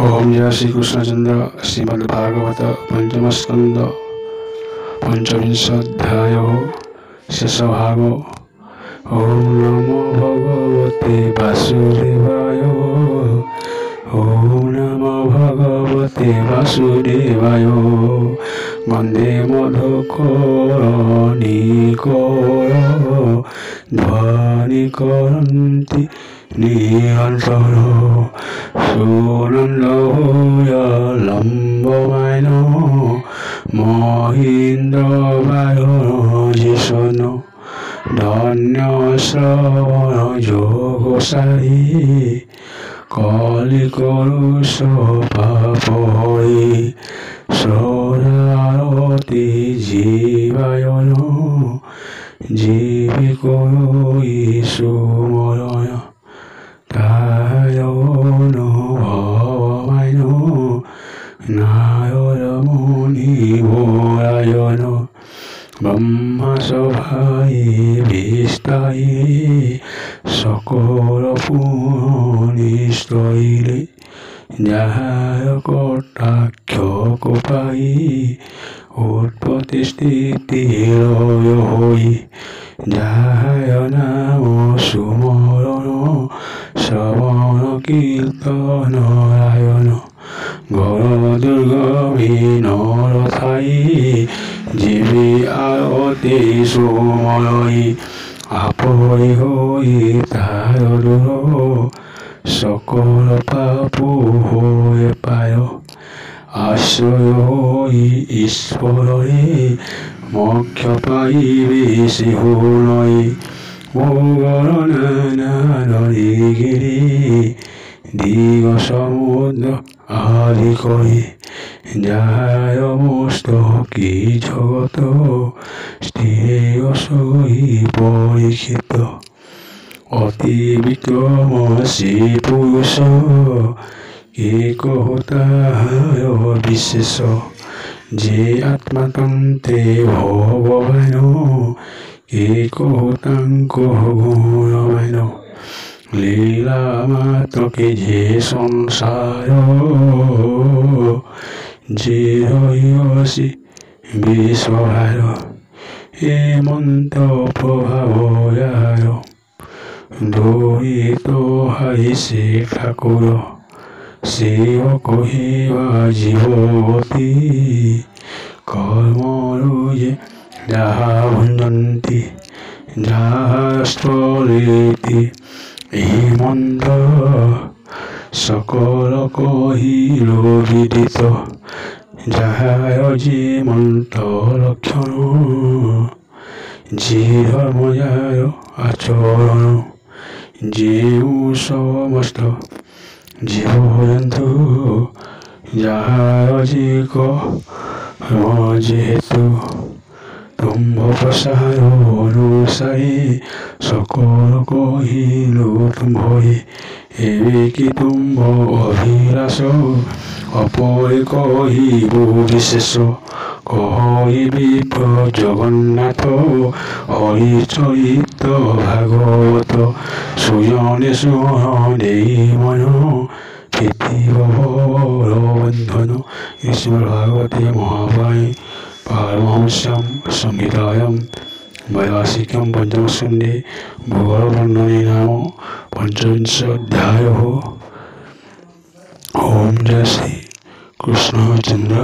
ओम जय श्री कृष्णचंद्र श्रीमद्भागवत पंचम स्कंद पंचविंशाध्याय शेष भाग। ओम नमो भगवते वासुदेवाय। ओम नमो भगवते वासुदेवाय। वंदे मधुकर ध्वनि करन्ति निरंतर सुनन्दभूय लम्बमायन महीन्द्र वायुजिषन् धन्य श्रवण योगसारी कलिकलुष पापहरि सदारति जीवायन जीविकोई सुमरय तायन भवमायन नारदमुनि भोरायन ब्रह्मसभायै विस्तायै सकल पुनिस्तैले যাহার কটাক্ষ কোপাই উৎপত্তি স্থিতি লয় হই যাহার নাম সুমরণ শ্রবণ কীর্তন রায়ণ ঘর দুর্গমী নরথাই জীবী আরতি সুমরই আপরি হই তার দূর সকল পাপু হয়ে পায় আশ্রয় হই ঈশ্বরে মোক্ষ পাইবে সিহুনই মোগর নানারিগিরি দিগ সমুদ্র আদি করি যাহার মস্তকি জগত স্থির সহি পরীক্ষিত অতি বিক্রম শ্রী পুরুষ এক তাহার বিশেষ যে আত্মাতন্তে ভগবান এক তাঙ্ক গুণবান লীলা মাত্রকে যে সংসার যে রয়সি বিশ্বভার হেমন্ত প্রভাব যার দরিত হাইছে ঠাকুর শিব কহিবা জীবতী কর্মরুজে যাহা ভঞ্জন্তি যাহা স্থলেতি এই মন্ত্র সকল কহিল বিদিত যাহার যে মন্ত্র লক্ষণ যে ধর্ম যার আচরণ যেউ সমস্ত জীবজন্তু যাহার যে কর্ম যেহেতু তুম্ভ প্রসার অনুসারে সকল কহিল তুম্ভই এবে কি তুম্ভ অভিলাষ অপরে কহিব বিশেষ কহিবি জগন্নাথ হরি চরিত ভাগবত সুজনে সুহনে মন পৃথিব বন্ধন শ্রীমদ্ ভাগবতে মহাপুরাণে পারমহংস্যাম সংহিতায়াম বৈয়াসিকম পঞ্চমস্কন্ধে ভূগোলবর্ণনে নাম পঞ্চবিংশোऽধ্যায়ः। ओम जय श्री कृष्णचंद्र।